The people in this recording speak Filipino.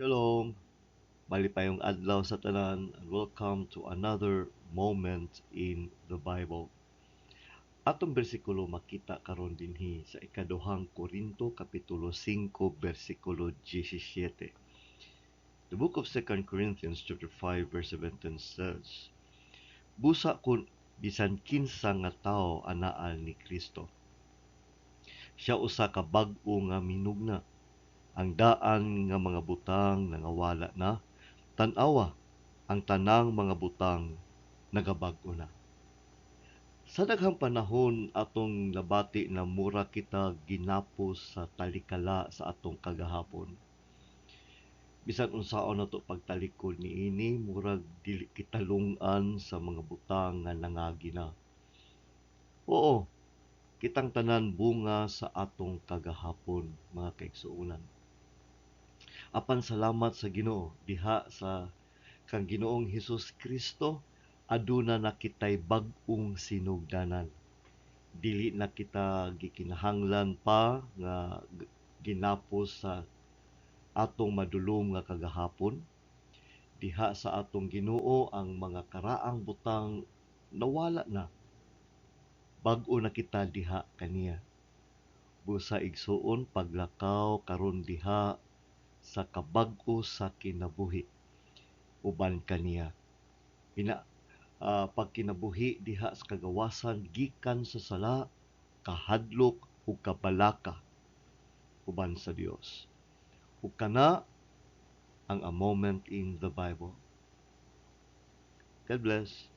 Shalom, malipayong adlaw sa tanan and welcome to another moment in the Bible. Atong bersikulo makita karon dinhi sa ikaduhang Korinto kapitulo 5 bersikulo 17. The book of 2 Corinthians chapter 5 verse 17 says, "Busa kun bisan kinsa nga tawo anaa ni Kristo. Siya usa ka bag-o nga minugna. Ang daan nga mga butang nangawala na, tan-awa ang tanang mga butang nagabag-o na." Sa daghang panahon atong nabati na mura kita ginapos sa talikala sa atong kagahapon. Bisan unsaon nato pagtalikod niini, murag dili kita lung-an sa mga butang nga nangagi na. Oo, kitang tanan bunga sa atong kagahapon, mga kaigsuonan. Apan salamat sa Ginoo diha sa kang Ginoong Hesus Kristo, aduna na kitay bag-ong sinugdanan. Dili na kita gikinahanglan pa nga ginapos sa atong madulom nga kagahapon. Diha sa atong Ginoo ang mga karaang butang nawala na. Bag-o na kita diha kaniya. Busa igsuon paglakaw karon diha sa kabag-o sa kinabuhi uban kaniya. Pagkinabuhi diha sa kagawasan gikan sa sala, kahadlok ug kabalaka uban sa Dios. Ug kana ang A Moment in the Bible. God bless.